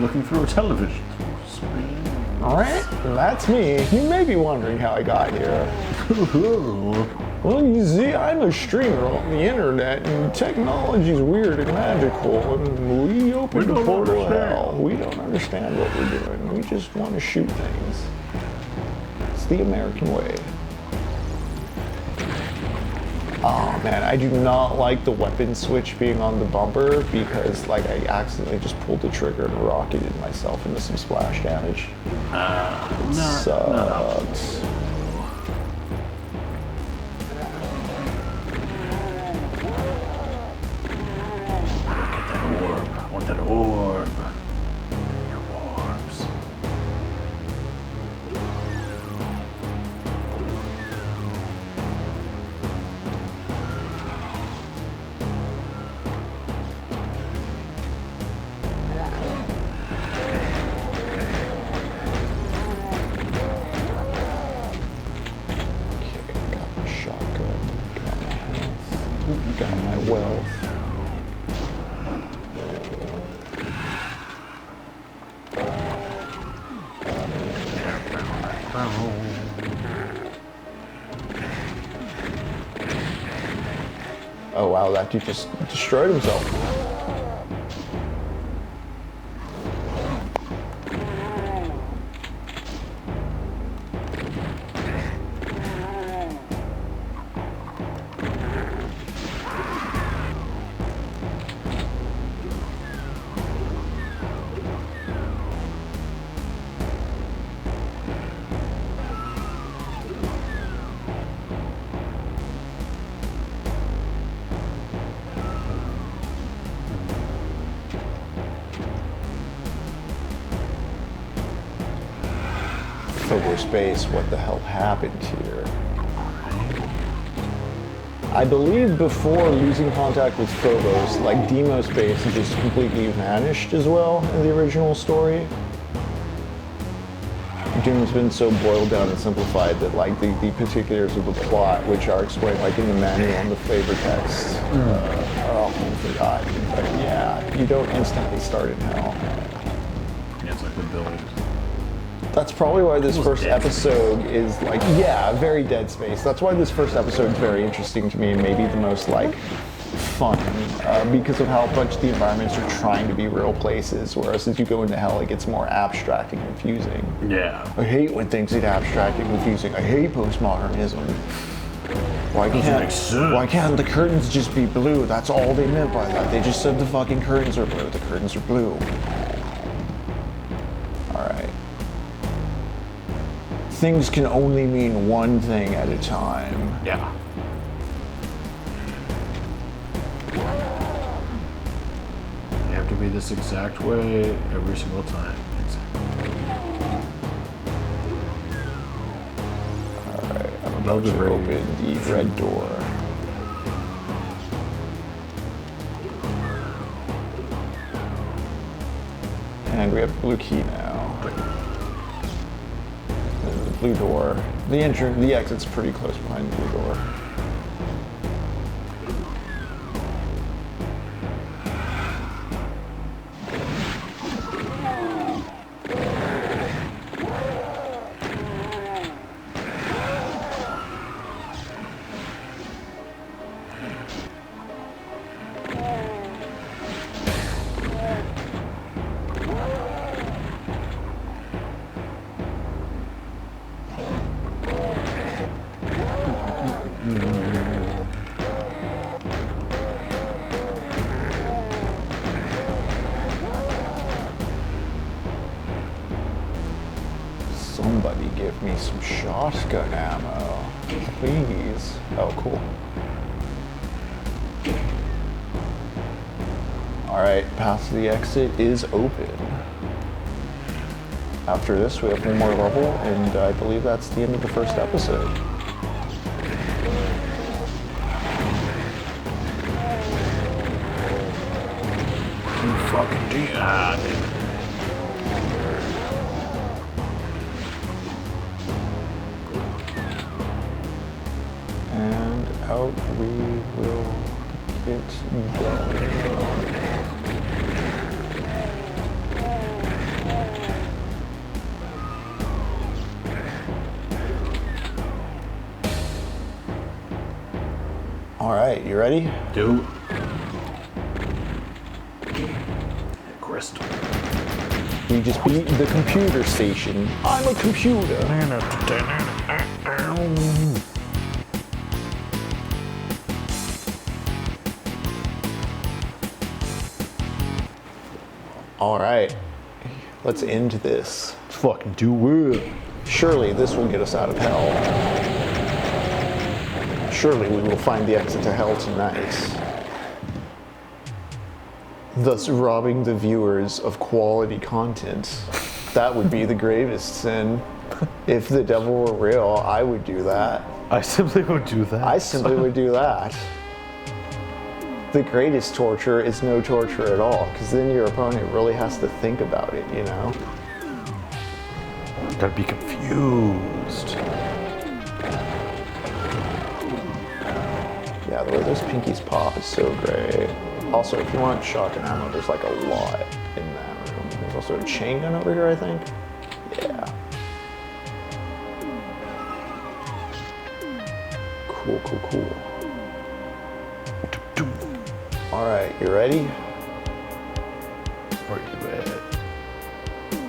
looking through a television screen. Alright, that's me. You may be wondering how I got here. Well, you see, I'm a streamer on the internet, and technology's weird and magical, and we opened the portal to hell. We don't understand what we're doing. We just want to shoot things. It's the American way. Oh man, I do not like the weapon switch being on the bumper because like I accidentally just pulled the trigger and rocketed myself into some splash damage. Sucks. I want that orb. Your orbs. Okay, got my shotgun, got my health, got my wealth. Oh wow, that dude just destroyed himself. Phobos base. What the hell happened here? I believe before losing contact with Phobos, like Deimos base just completely vanished as well in the original story. Doom's been so boiled down and simplified that like the particulars of the plot, which are explained like in the manual and the flavor text, are often forgotten. But yeah, you don't instantly start in hell. Yeah, it's like the buildings. That's probably why this first episode is like, yeah, very Dead Space. That's why this first episode is very interesting to me and maybe the most like fun because of how much the environments are trying to be real places, whereas as you go into hell, it gets more abstract and confusing. Yeah. I hate when things get abstract and confusing. I hate postmodernism. Why can't the curtains just be blue? That's all they meant by that. They just said the fucking curtains are blue. The curtains are blue. Alright. Things can only mean one thing at a time. Yeah. They have to be this exact way every single time. Alright, I'm about to open the red door. And we have the blue key now. And the blue door. The exit's pretty close behind the blue door. Somebody give me some shotgun ammo, please. Oh, cool. Alright, path to the exit is open. After this, we have one more level, and I believe that's the end of the first episode. You fucking did. And out we will get going. Alright, you ready? Do. Crystal. We just beat the computer station. I'm a computer. Alright, let's end this. Let's fucking do it. Surely this will get us out of hell. Surely we will find the exit to hell tonight. Thus robbing the viewers of quality content. That would be the gravest sin. If the devil were real, I would do that. I simply would do that. I simply would do that. The greatest torture is no torture at all, because then your opponent really has to think about it, you know? Gotta be confused. Yeah, the way those pinkies pop is so great. Also, if you want shotgun ammo, there's like a lot in that room. There's also a chain gun over here, I think. Yeah. Cool, cool, cool. Alright, you ready? Where you at?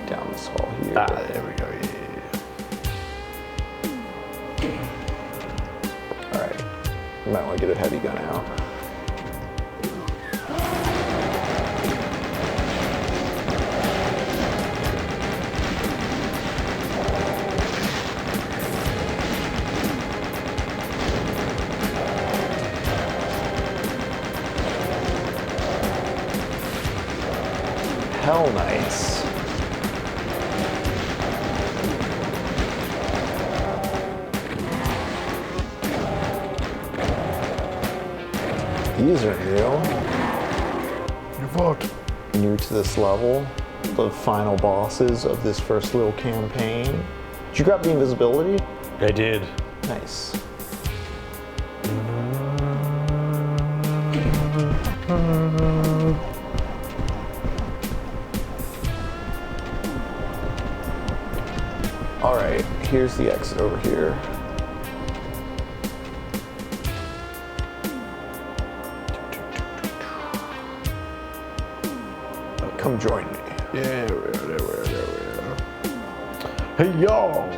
Down this hall here. Ah, there we go, yeah. Alright. You might want to get a heavy gun out. Hell Knights. These are new. You're fucked. New to this level. The final bosses of this first little campaign. Did you grab the invisibility? I did. Nice. All right, here's the exit over here. Come join me. Yeah, there we are. Hey, yo!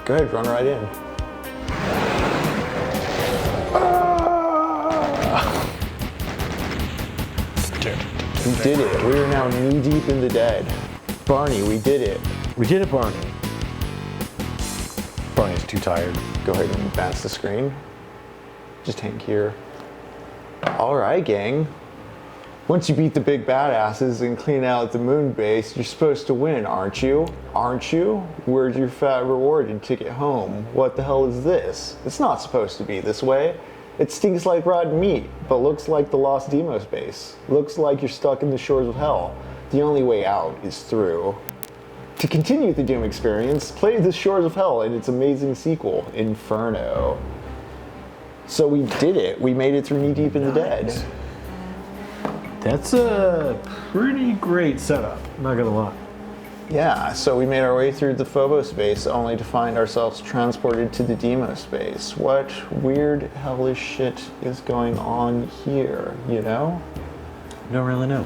Go ahead, run right in. We did it. We are now knee deep in the dead. Barney, we did it. We did it, Barney. Barney's too tired. Go ahead and advance the screen. Just hang here. All right, gang. Once you beat the big badasses and clean out the moon base, you're supposed to win, aren't you? Aren't you? Where's your fat reward and ticket home? What the hell is this? It's not supposed to be this way. It stinks like rotten meat, but looks like the Lost Demos base. Looks like you're stuck in the shores of hell. The only way out is through. To continue the Doom experience, play The Shores of Hell and its amazing sequel, Inferno. So we did it. We made it through knee deep in the dead. That's a pretty great setup, not gonna lie. Yeah, so we made our way through the Phobos space only to find ourselves transported to the Demo space. What weird, hellish shit is going on here, you know? Don't really know.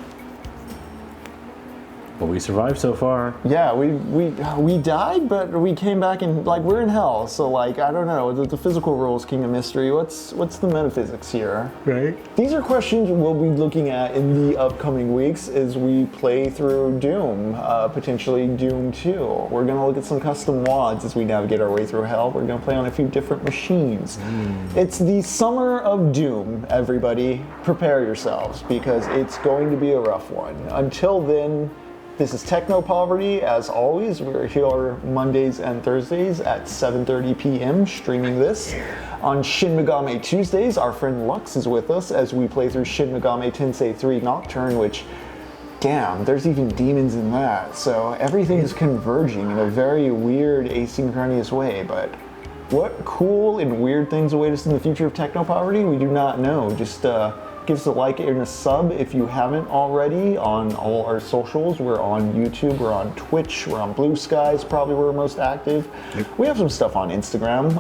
But we survived so far. Yeah, we died, but we came back and, like, we're in hell, so, like, I don't know, the physical rules, King of Mystery, what's the metaphysics here? Right. These are questions we'll be looking at in the upcoming weeks as we play through Doom, potentially Doom 2. We're gonna look at some custom WADs as we navigate our way through hell. We're gonna play on a few different machines. It's the summer of Doom, everybody. Prepare yourselves, because it's going to be a rough one. Until then, this is Techno Poverty. As always, we're here Mondays and Thursdays at 7:30 p.m. streaming this. On Shin Megami Tuesdays, our friend Lux is with us as we play through Shin Megami Tensei 3 Nocturne, which, damn, there's even demons in that. So everything is converging in a very weird, asynchronous way. But what cool and weird things await us in the future of Techno Poverty, we do not know. Just give us a like and a sub if you haven't already on all our socials. We're on YouTube, we're on Twitch, we're on Blue Skies, probably where we're most active. We have some stuff on Instagram.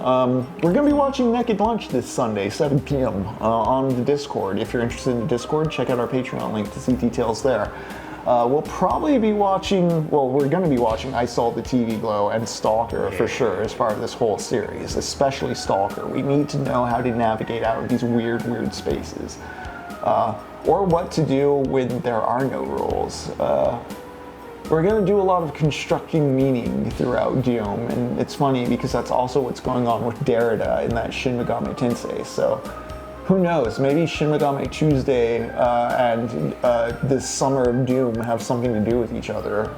We're gonna be watching Naked Lunch this Sunday, 7 p.m. On the Discord. If you're interested in the Discord, check out our Patreon link to see details there. We'll probably be watching, well, we're gonna be watching I Saw the TV Glow and Stalker for sure as part of this whole series, especially Stalker. We need to know how to navigate out of these weird spaces. Or what to do when there are no rules. We're going to do a lot of constructing meaning throughout Doom, and it's funny because that's also what's going on with Derrida in that Shin Megami Tensei, so who knows, maybe Shin Megami Tuesday and this summer of Doom have something to do with each other.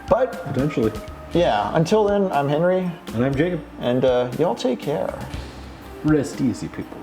But, Potentially. yeah, until then, I'm Henry. And I'm Jacob. And y'all take care. Rest easy, people.